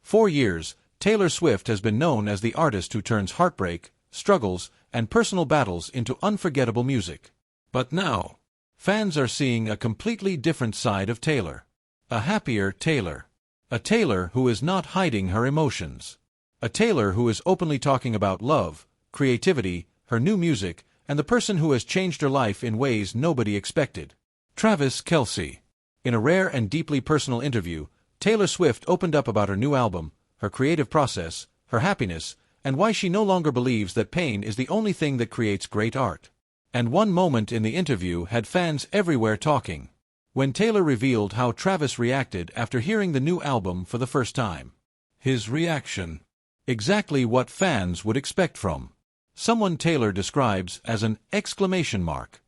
For years, Taylor Swift has been known as the artist who turns heartbreak, struggles, and personal battles into unforgettable music. But now, fans are seeing a completely different side of Taylor. A happier Taylor. A Taylor who is not hiding her emotions. A Taylor who is openly talking about love, creativity, her new music, and the person who has changed her life in ways nobody expected. Travis Kelce. In a rare and deeply personal interview, Taylor Swift opened up about her new album, her creative process, her happiness, and why she no longer believes that pain is the only thing that creates great art. And one moment in the interview had fans everywhere talking. When Taylor revealed how Travis reacted after hearing the new album for the first time. His reaction. Exactly what fans would expect from someone Taylor describes as an exclamation mark.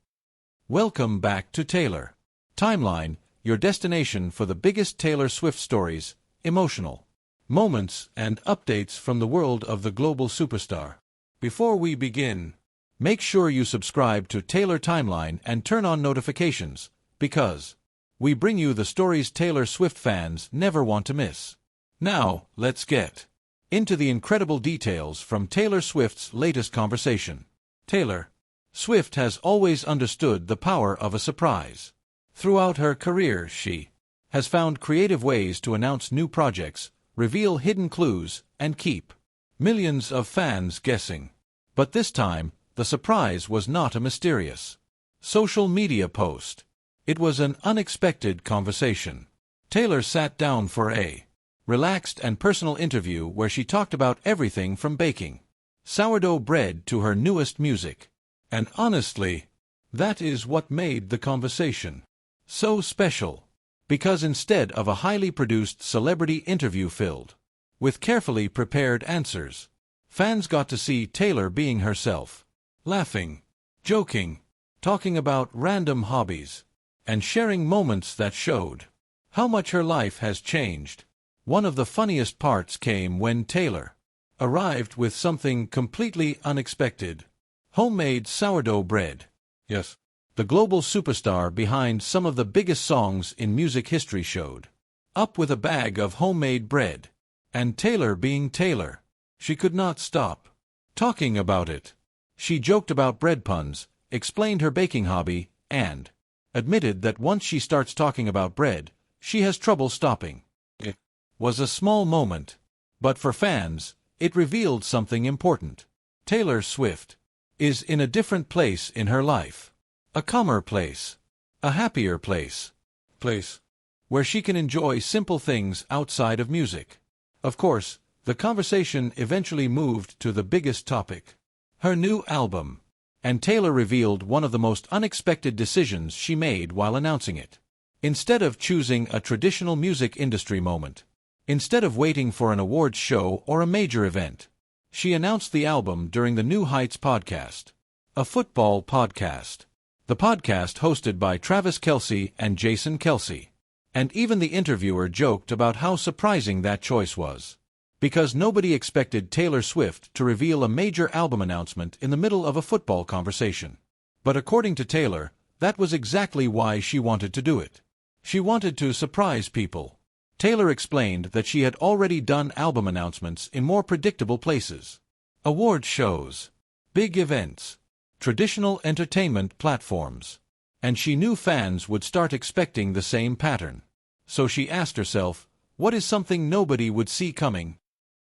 Welcome back to Taylor Timeline, your destination for the biggest Taylor Swift stories, emotional moments, and updates from the world of the global superstar. Before we begin, make sure you subscribe to Taylor Timeline and turn on notifications, because we bring you the stories Taylor Swift fans never want to miss. Now, let's get into the incredible details from Taylor Swift's latest conversation. Taylor Swift has always understood the power of a surprise. Throughout her career, she has found creative ways to announce new projects, reveal hidden clues, and keep millions of fans guessing. But this time, the surprise was not a mysterious social media post. It was an unexpected conversation. Taylor sat down for a relaxed and personal interview where she talked about everything from baking sourdough bread to her newest music. And honestly, that is what made the conversation so special. Because instead of a highly produced celebrity interview filled with carefully prepared answers, fans got to see Taylor being herself, laughing, joking, talking about random hobbies, and sharing moments that showed how much her life has changed. One of the funniest parts came when Taylor arrived with something completely unexpected: homemade sourdough bread. Yes, the global superstar behind some of the biggest songs in music history showed up with a bag of homemade bread. And Taylor being Taylor, she could not stop talking about it. She joked about bread puns, explained her baking hobby, and admitted that once she starts talking about bread, she has trouble stopping. It was a small moment, but for fans, it revealed something important. Taylor Swift is in a different place in her life. A calmer place. A happier place. Where she can enjoy simple things outside of music. Of course, the conversation eventually moved to the biggest topic: her new album. And Taylor revealed one of the most unexpected decisions she made while announcing it. Instead of choosing a traditional music industry moment, instead of waiting for an awards show or a major event, she announced the album during the New Heights podcast, a football podcast. The podcast hosted by Travis Kelce and Jason Kelce. And even the interviewer joked about how surprising that choice was. Because nobody expected Taylor Swift to reveal a major album announcement in the middle of a football conversation. But according to Taylor, that was exactly why she wanted to do it. She wanted to surprise people. Taylor explained that she had already done album announcements in more predictable places: award shows, big events, traditional entertainment platforms. And she knew fans would start expecting the same pattern. So she asked herself, what is something nobody would see coming?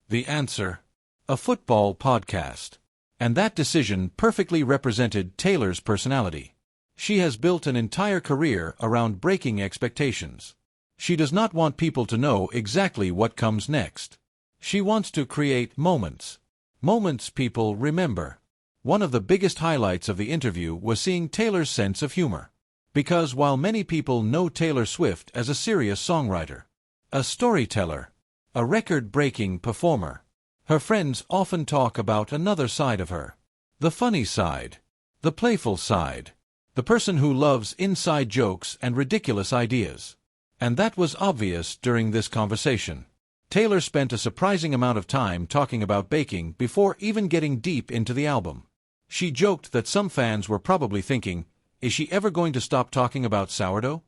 The answer: a football podcast. And that decision perfectly represented Taylor's personality. She has built an entire career around breaking expectations. She does not want people to know exactly what comes next. She wants to create moments. Moments people remember. One of the biggest highlights of the interview was seeing Taylor's sense of humor. Because while many people know Taylor Swift as a serious songwriter, a storyteller, a record-breaking performer, her friends often talk about another side of her. The funny side. The playful side. The person who loves inside jokes and ridiculous ideas. And that was obvious during this conversation. Taylor spent a surprising amount of time talking about baking before even getting deep into the album. She joked that some fans were probably thinking, is she ever going to stop talking about sourdough?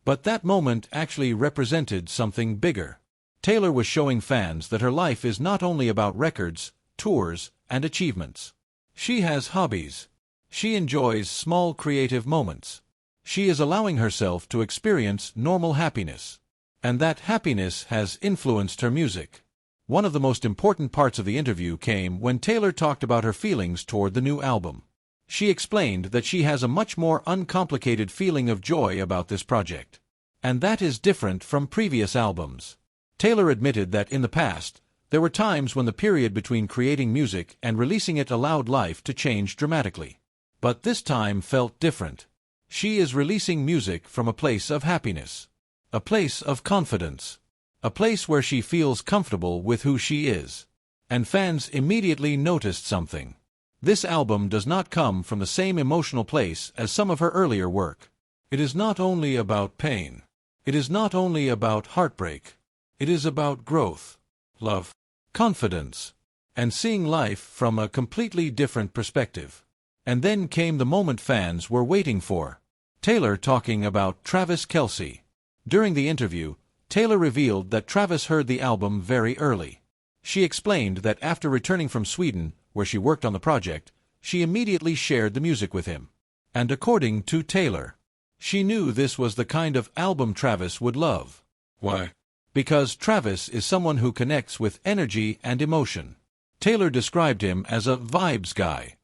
But that moment actually represented something bigger. Taylor was showing fans that her life is not only about records, tours, and achievements. She has hobbies. She enjoys small creative moments. She is allowing herself to experience normal happiness. And that happiness has influenced her music. One of the most important parts of the interview came when Taylor talked about her feelings toward the new album. She explained that she has a much more uncomplicated feeling of joy about this project. And that is different from previous albums. Taylor admitted that in the past, there were times when the period between creating music and releasing it allowed life to change dramatically. But this time felt different. She is releasing music from a place of happiness, a place of confidence, a place where she feels comfortable with who she is. And fans immediately noticed something. This album does not come from the same emotional place as some of her earlier work. It is not only about pain. It is not only about heartbreak. It is about growth, love, confidence, and seeing life from a completely different perspective. And then came the moment fans were waiting for. Taylor talking about Travis Kelce. During the interview, Taylor revealed that Travis heard the album very early. She explained that after returning from Sweden, where she worked on the project, she immediately shared the music with him. And according to Taylor, she knew this was the kind of album Travis would love. Why? Because Travis is someone who connects with energy and emotion. Taylor described him as a vibes guy.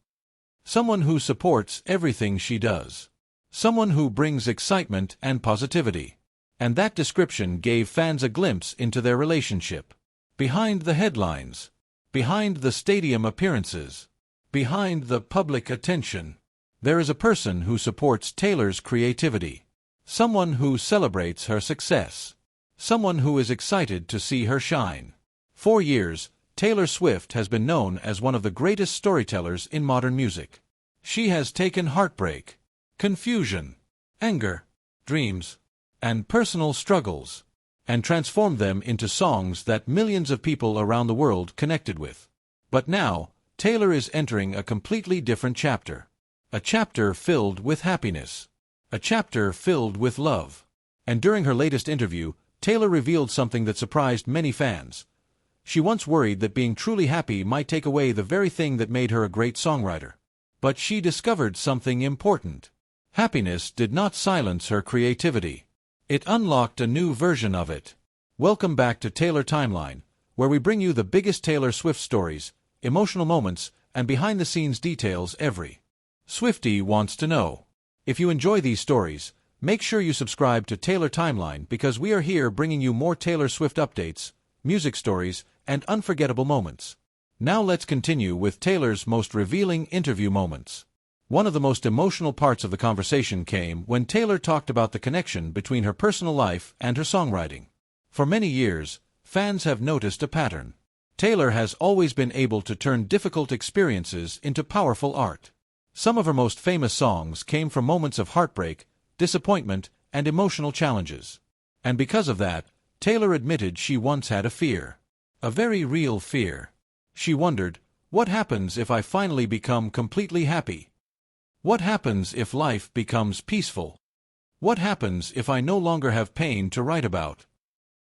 Someone who supports everything she does. Someone who brings excitement and positivity. And that description gave fans a glimpse into their relationship. Behind the headlines. Behind the stadium appearances. Behind the public attention. There is a person who supports Taylor's creativity. Someone who celebrates her success. Someone who is excited to see her shine. For years, Taylor Swift has been known as one of the greatest storytellers in modern music. She has taken heartbreak, confusion, anger, dreams, and personal struggles, and transformed them into songs that millions of people around the world connected with. But now, Taylor is entering a completely different chapter. A chapter filled with happiness. A chapter filled with love. And during her latest interview, Taylor revealed something that surprised many fans. She once worried that being truly happy might take away the very thing that made her a great songwriter. But she discovered something important. Happiness did not silence her creativity. It unlocked a new version of it. Welcome back to Taylor Timeline, where we bring you the biggest Taylor Swift stories, emotional moments, and behind-the-scenes details every Swiftie wants to know. If you enjoy these stories, make sure you subscribe to Taylor Timeline because we are here bringing you more Taylor Swift updates, music stories, and unforgettable moments. Now let's continue with Taylor's most revealing interview moments. One of the most emotional parts of the conversation came when Taylor talked about the connection between her personal life and her songwriting. For many years, fans have noticed a pattern. Taylor has always been able to turn difficult experiences into powerful art. Some of her most famous songs came from moments of heartbreak, disappointment, and emotional challenges. And because of that, Taylor admitted she once had a fear. A very real fear. She wondered, what happens if I finally become completely happy? What happens if life becomes peaceful? What happens if I no longer have pain to write about?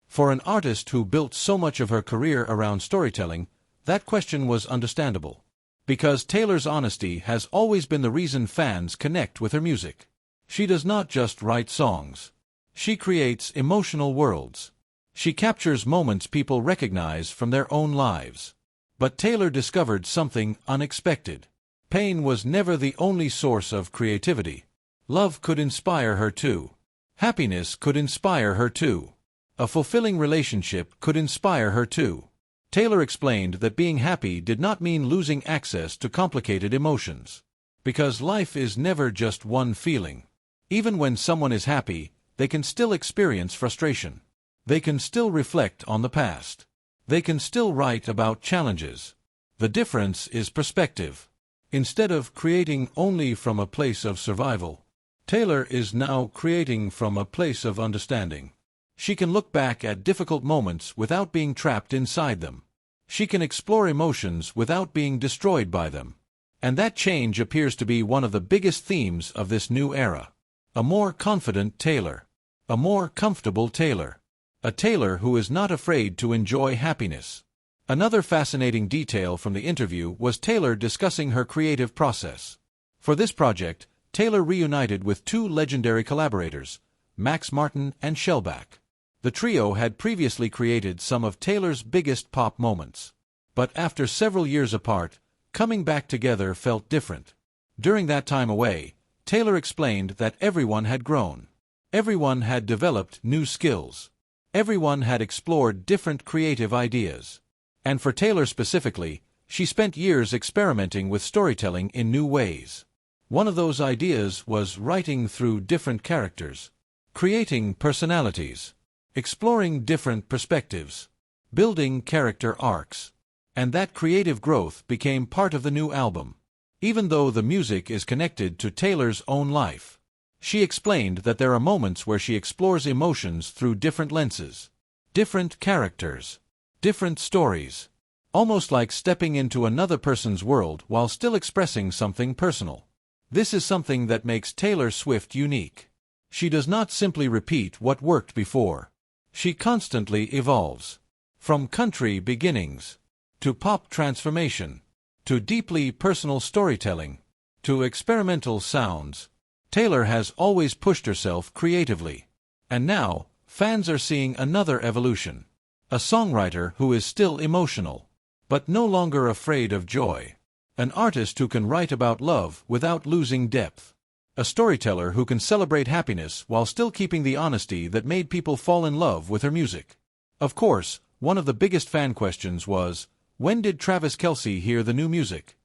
For an artist who built so much of her career around storytelling, that question was understandable. Because Taylor's honesty has always been the reason fans connect with her music. She does not just write songs. She creates emotional worlds. She captures moments people recognize from their own lives. But Taylor discovered something unexpected. Pain was never the only source of creativity. Love could inspire her too. Happiness could inspire her too. A fulfilling relationship could inspire her too. Taylor explained that being happy did not mean losing access to complicated emotions. Because life is never just one feeling. Even when someone is happy, they can still experience frustration. They can still reflect on the past. They can still write about challenges. The difference is perspective. Instead of creating only from a place of survival, Taylor is now creating from a place of understanding. She can look back at difficult moments without being trapped inside them. She can explore emotions without being destroyed by them. And that change appears to be one of the biggest themes of this new era. A more confident Taylor. A more comfortable Taylor. A tailor who is not afraid to enjoy happiness. Another fascinating detail from the interview was Taylor discussing her creative process. For this project, Taylor reunited with two legendary collaborators, Max Martin and Shellback. The trio had previously created some of Taylor's biggest pop moments. But after several years apart, coming back together felt different. During that time away, Taylor explained that everyone had grown. Everyone had developed new skills. Everyone had explored different creative ideas. And for Taylor specifically, she spent years experimenting with storytelling in new ways. One of those ideas was writing through different characters, creating personalities, exploring different perspectives, building character arcs. And that creative growth became part of the new album. Even though the music is connected to Taylor's own life, she explained that there are moments where she explores emotions through different lenses, different characters, different stories, almost like stepping into another person's world while still expressing something personal. This is something that makes Taylor Swift unique. She does not simply repeat what worked before. She constantly evolves. From country beginnings, to pop transformation, to deeply personal storytelling, to experimental sounds, Taylor has always pushed herself creatively. And now, fans are seeing another evolution. A songwriter who is still emotional, but no longer afraid of joy. An artist who can write about love without losing depth. A storyteller who can celebrate happiness while still keeping the honesty that made people fall in love with her music. Of course, one of the biggest fan questions was, when did Travis Kelce hear the new music?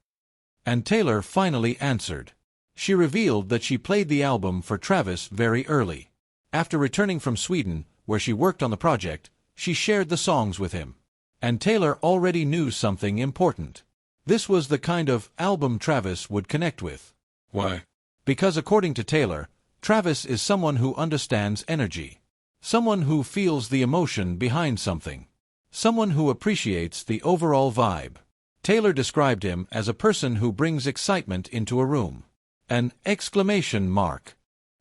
And Taylor finally answered. She revealed that she played the album for Travis very early. After returning from Sweden, where she worked on the project, she shared the songs with him. And Taylor already knew something important. This was the kind of album Travis would connect with. Why? Because according to Taylor, Travis is someone who understands energy. Someone who feels the emotion behind something. Someone who appreciates the overall vibe. Taylor described him as a person who brings excitement into a room. An exclamation mark.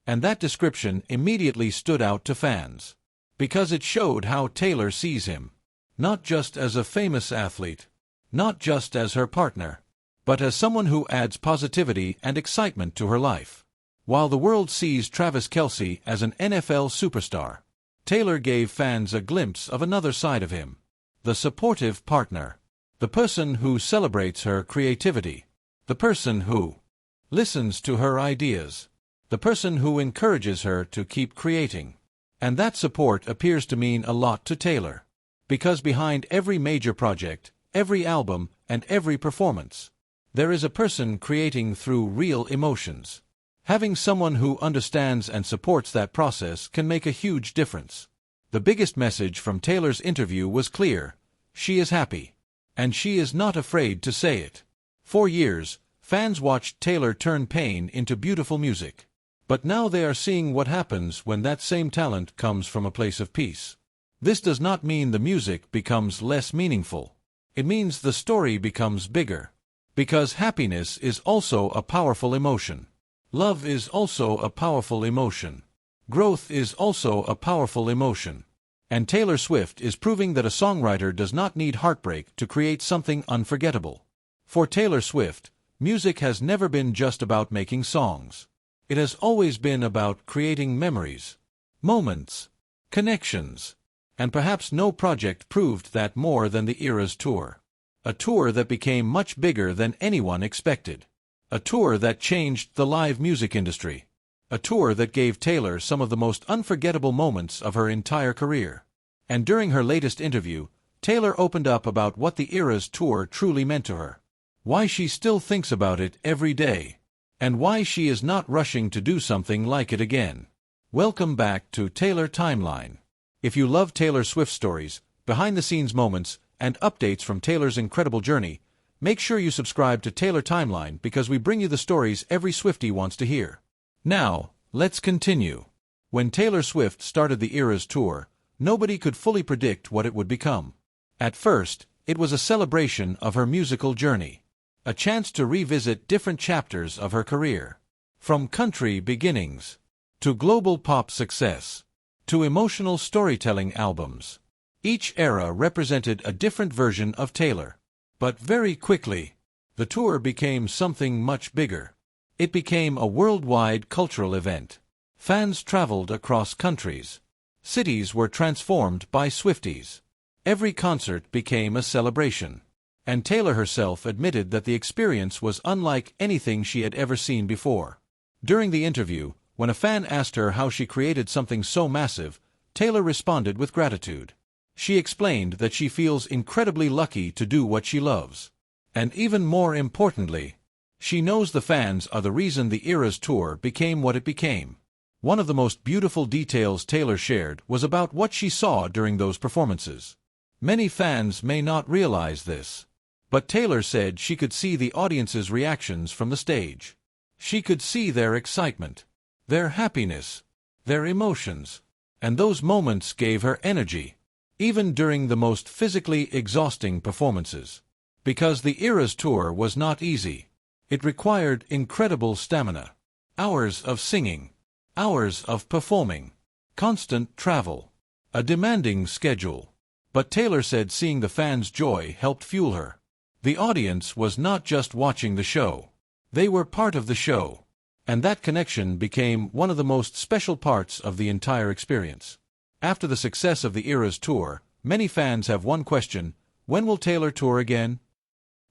And that description immediately stood out to fans. Because it showed how Taylor sees him. Not just as a famous athlete. Not just as her partner. But as someone who adds positivity and excitement to her life. While the world sees Travis Kelce as an NFL superstar, Taylor gave fans a glimpse of another side of him. The supportive partner. The person who celebrates her creativity. The person who listens to her ideas. The person who encourages her to keep creating. And that support appears to mean a lot to Taylor. Because behind every major project, every album, and every performance, there is a person creating through real emotions. Having someone who understands and supports that process can make a huge difference. The biggest message from Taylor's interview was clear. She is happy. And she is not afraid to say it. For years, fans watched Taylor turn pain into beautiful music. But now they are seeing what happens when that same talent comes from a place of peace. This does not mean the music becomes less meaningful. It means the story becomes bigger. Because happiness is also a powerful emotion. Love is also a powerful emotion. Growth is also a powerful emotion. And Taylor Swift is proving that a songwriter does not need heartbreak to create something unforgettable. For Taylor Swift, music has never been just about making songs. It has always been about creating memories, moments, connections. And perhaps no project proved that more than the Eras Tour. A tour that became much bigger than anyone expected. A tour that changed the live music industry. A tour that gave Taylor some of the most unforgettable moments of her entire career. And during her latest interview, Taylor opened up about what the Eras Tour truly meant to her. Why she still thinks about it every day. And why she is not rushing to do something like it again. Welcome back to Taylor Timeline. If you love Taylor Swift stories, behind-the-scenes moments, and updates from Taylor's incredible journey, make sure you subscribe to Taylor Timeline because we bring you the stories every Swiftie wants to hear. Now, let's continue. When Taylor Swift started the Eras Tour, nobody could fully predict what it would become. At first, it was a celebration of her musical journey. A chance to revisit different chapters of her career. From country beginnings to global pop success. to emotional storytelling albums. Each era represented a different version of Taylor. But very quickly, the tour became something much bigger. It became a worldwide cultural event. Fans traveled across countries. Cities were transformed by Swifties. Every concert became a celebration. And Taylor herself admitted that the experience was unlike anything she had ever seen before. During the interview, when a fan asked her how she created something so massive, Taylor responded with gratitude. She explained that she feels incredibly lucky to do what she loves. And even more importantly, she knows the fans are the reason the Eras Tour became what it became. One of the most beautiful details Taylor shared was about what she saw during those performances. Many fans may not realize this, but Taylor said she could see the audience's reactions from the stage. She could see their excitement, their happiness, their emotions, and those moments gave her energy, even during the most physically exhausting performances. Because the Eras Tour was not easy. It required incredible stamina, hours of singing, hours of performing, constant travel, a demanding schedule. But Taylor said seeing the fans' joy helped fuel her. The audience was not just watching the show. They were part of the show. And that connection became one of the most special parts of the entire experience. After the success of the Eras Tour, many fans have one question: when will Taylor tour again?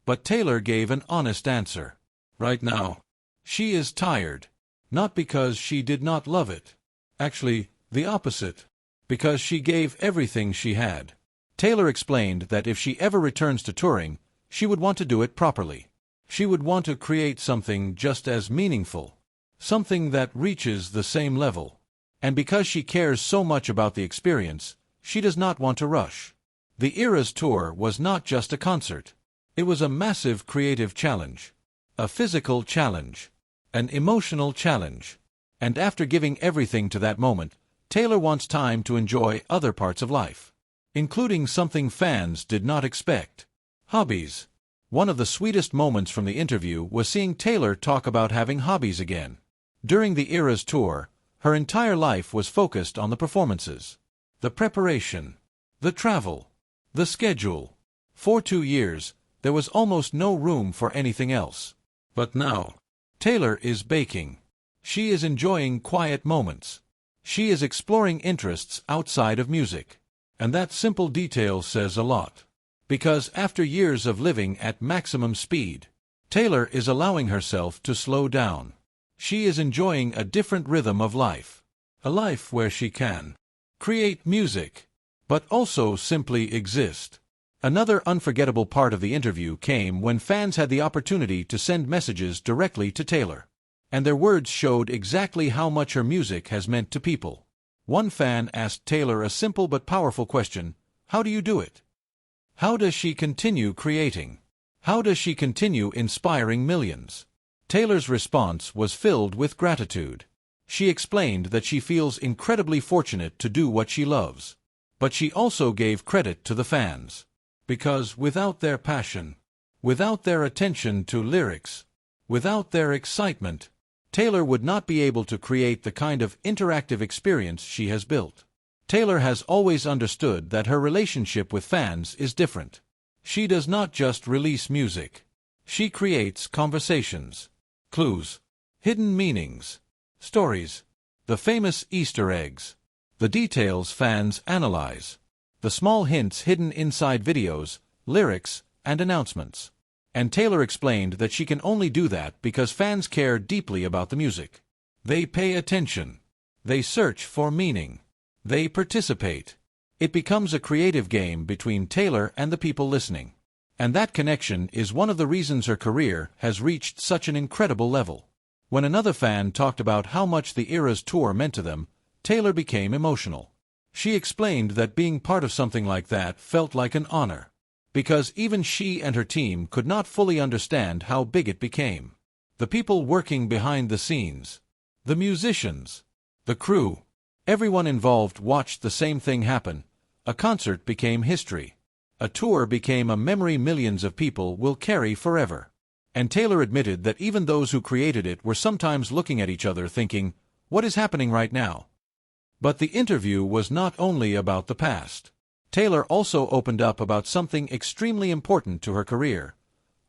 But Taylor gave an honest answer. Right now. She is tired. Not because she did not love it. Actually, the opposite. Because she gave everything she had. Taylor explained that if she ever returns to touring, she would want to do it properly. She would want to create something just as meaningful. Something that reaches the same level. And because she cares so much about the experience, she does not want to rush. The Eras Tour was not just a concert. It was a massive creative challenge. A physical challenge. An emotional challenge. And after giving everything to that moment, Taylor wants time to enjoy other parts of life. Including something fans did not expect. Hobbies. One of the sweetest moments from the interview was seeing Taylor talk about having hobbies again. During the Eras Tour, her entire life was focused on the performances, the preparation, the travel, the schedule. For 2 years, there was almost no room for anything else. But now, Taylor is baking. She is enjoying quiet moments. She is exploring interests outside of music. And that simple detail says a lot. Because after years of living at maximum speed, Taylor is allowing herself to slow down. She is enjoying a different rhythm of life. A life where she can create music, but also simply exist. Another unforgettable part of the interview came when fans had the opportunity to send messages directly to Taylor. And their words showed exactly how much her music has meant to people. One fan asked Taylor a simple but powerful question: how do you do it? How does she continue creating? How does she continue inspiring millions? Taylor's response was filled with gratitude. She explained that she feels incredibly fortunate to do what she loves. But she also gave credit to the fans. Because without their passion, without their attention to lyrics, without their excitement, Taylor would not be able to create the kind of interactive experience she has built. Taylor has always understood that her relationship with fans is different. She does not just release music. She creates conversations, clues, hidden meanings, stories, the famous Easter eggs, the details fans analyze, the small hints hidden inside videos, lyrics, and announcements. And Taylor explained that she can only do that because fans care deeply about the music. They pay attention. They search for meaning. They participate. It becomes a creative game between Taylor and the people listening. And that connection is one of the reasons her career has reached such an incredible level. When another fan talked about how much the Eras Tour meant to them, Taylor became emotional. She explained that being part of something like that felt like an honor. Because even she and her team could not fully understand how big it became. The people working behind the scenes, the musicians, the crew, everyone involved watched the same thing happen. A concert became history. A tour became a memory millions of people will carry forever. And Taylor admitted that even those who created it were sometimes looking at each other thinking, what is happening right now? But the interview was not only about the past. Taylor also opened up about something extremely important to her career: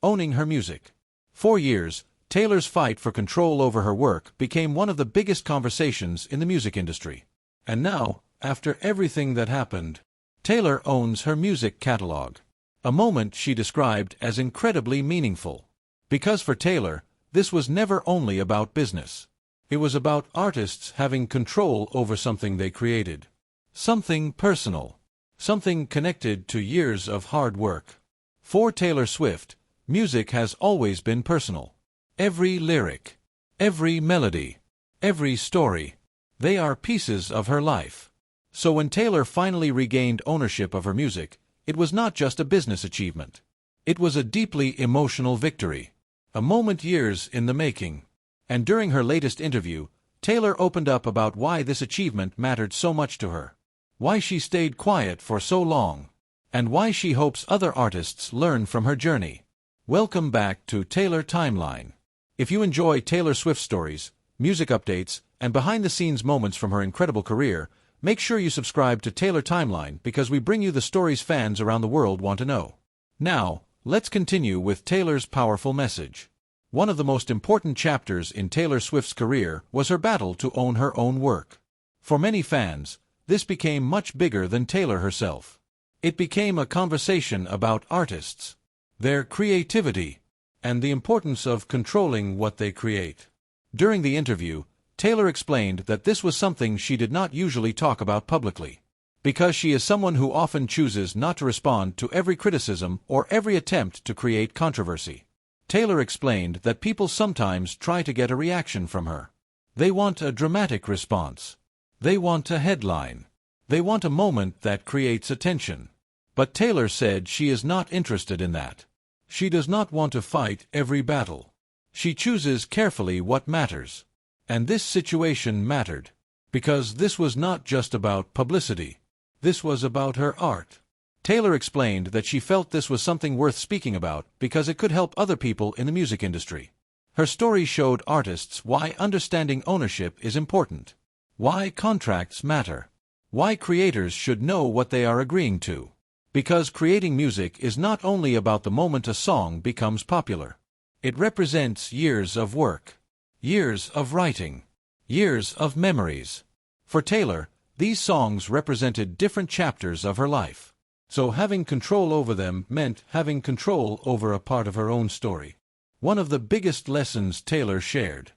owning her music. For years, Taylor's fight for control over her work became one of the biggest conversations in the music industry. And now, after everything that happened, Taylor owns her music catalog. A moment she described as incredibly meaningful. Because for Taylor, this was never only about business. It was about artists having control over something they created. Something personal. Something connected to years of hard work. For Taylor Swift, music has always been personal. Every lyric, every melody, every story, they are pieces of her life. So when Taylor finally regained ownership of her music, it was not just a business achievement. It was a deeply emotional victory. A moment years in the making. And during her latest interview, Taylor opened up about why this achievement mattered so much to her. Why she stayed quiet for so long. And why she hopes other artists learn from her journey. Welcome back to Taylor Timeline. If you enjoy Taylor Swift stories, music updates, and behind-the-scenes moments from her incredible career, make sure you subscribe to Taylor Timeline because we bring you the stories fans around the world want to know. Now, let's continue with Taylor's powerful message. One of the most important chapters in Taylor Swift's career was her battle to own her own work. For many fans, this became much bigger than Taylor herself. It became a conversation about artists, their creativity, and the importance of controlling what they create. During the interview, Taylor explained that this was something she did not usually talk about publicly. Because she is someone who often chooses not to respond to every criticism or every attempt to create controversy. Taylor explained that people sometimes try to get a reaction from her. They want a dramatic response. They want a headline. They want a moment that creates attention. But Taylor said she is not interested in that. She does not want to fight every battle. She chooses carefully what matters. And this situation mattered. Because this was not just about publicity. This was about her art. Taylor explained that she felt this was something worth speaking about because it could help other people in the music industry. Her story showed artists why understanding ownership is important. Why contracts matter. Why creators should know what they are agreeing to. Because creating music is not only about the moment a song becomes popular. It represents years of work. Years of writing. Years of memories. For Taylor, these songs represented different chapters of her life. So having control over them meant having control over a part of her own story. One of the biggest lessons Taylor shared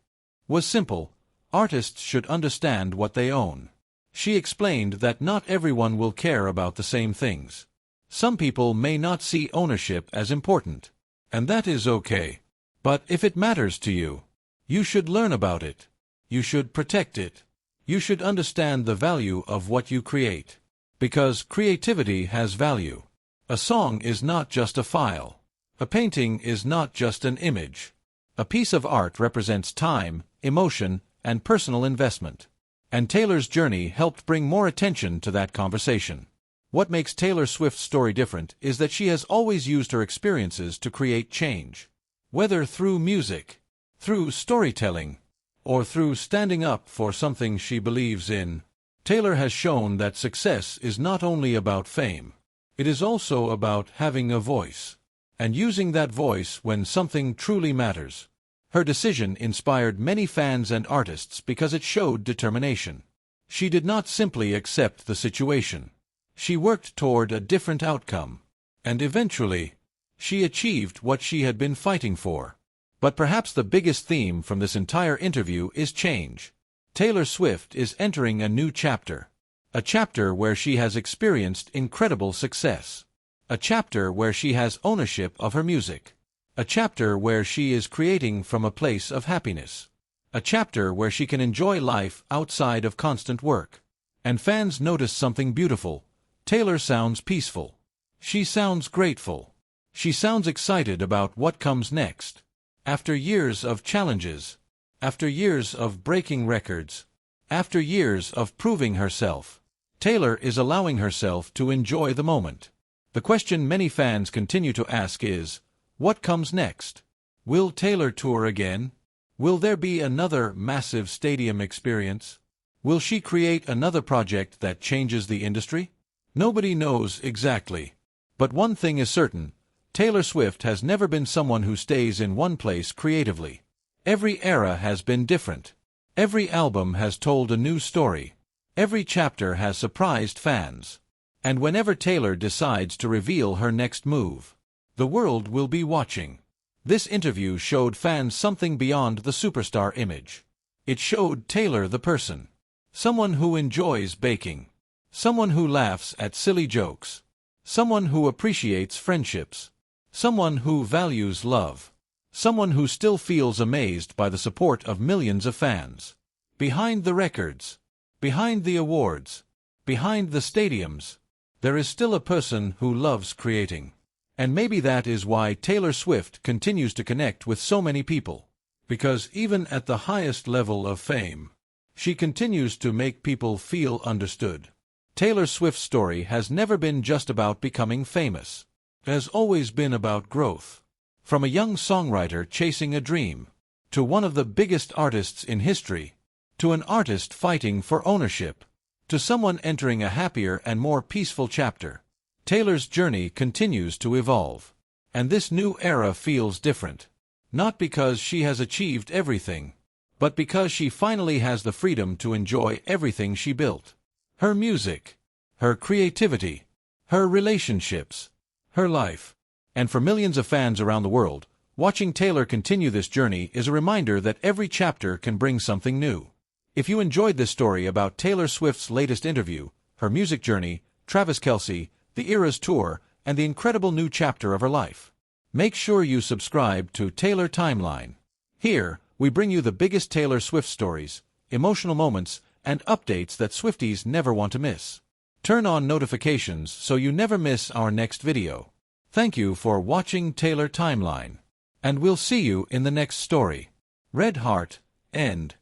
was simple: artists should understand what they own. She explained that not everyone will care about the same things. Some people may not see ownership as important. And that is okay. But if it matters to you, you should learn about it. You should protect it. You should understand the value of what you create. Because creativity has value. A song is not just a file. A painting is not just an image. A piece of art represents time, emotion, and personal investment. And Taylor's journey helped bring more attention to that conversation. What makes Taylor Swift's story different is that she has always used her experiences to create change. Whether through music, through storytelling, or through standing up for something she believes in, Taylor has shown that success is not only about fame. It is also about having a voice, and using that voice when something truly matters. Her decision inspired many fans and artists because it showed determination. She did not simply accept the situation. She worked toward a different outcome. And eventually, she achieved what she had been fighting for. But perhaps the biggest theme from this entire interview is change. Taylor Swift is entering a new chapter. A chapter where she has experienced incredible success. A chapter where she has ownership of her music. A chapter where she is creating from a place of happiness. A chapter where she can enjoy life outside of constant work. And fans notice something beautiful. Taylor sounds peaceful. She sounds grateful. She sounds excited about what comes next. After years of challenges, after years of breaking records, after years of proving herself, Taylor is allowing herself to enjoy the moment. The question many fans continue to ask is, what comes next? Will Taylor tour again? Will there be another massive stadium experience? Will she create another project that changes the industry? Nobody knows exactly. But one thing is certain, Taylor Swift has never been someone who stays in one place creatively. Every era has been different. Every album has told a new story. Every chapter has surprised fans. And whenever Taylor decides to reveal her next move, the world will be watching. This interview showed fans something beyond the superstar image. It showed Taylor the person. Someone who enjoys baking. Someone who laughs at silly jokes. Someone who appreciates friendships. Someone who values love. Someone who still feels amazed by the support of millions of fans. Behind the records, behind the awards, behind the stadiums, there is still a person who loves creating. And maybe that is why Taylor Swift continues to connect with so many people. Because even at the highest level of fame, she continues to make people feel understood. Taylor Swift's story has never been just about becoming famous. It has always been about growth. From a young songwriter chasing a dream, to one of the biggest artists in history, to an artist fighting for ownership, to someone entering a happier and more peaceful chapter, Taylor's journey continues to evolve. And this new era feels different. Not because she has achieved everything, but because she finally has the freedom to enjoy everything she built. Her music, her creativity, her relationships, her life. And for millions of fans around the world, watching Taylor continue this journey is a reminder that every chapter can bring something new. If you enjoyed this story about Taylor Swift's latest interview, her music journey, Travis Kelce, the Eras Tour, and the incredible new chapter of her life, make sure you subscribe to Taylor Timeline. Here, we bring you the biggest Taylor Swift stories, emotional moments, and updates that Swifties never want to miss. Turn on notifications so you never miss our next video. Thank you for watching Taylor Timeline. And we'll see you in the next story. Red Heart, End.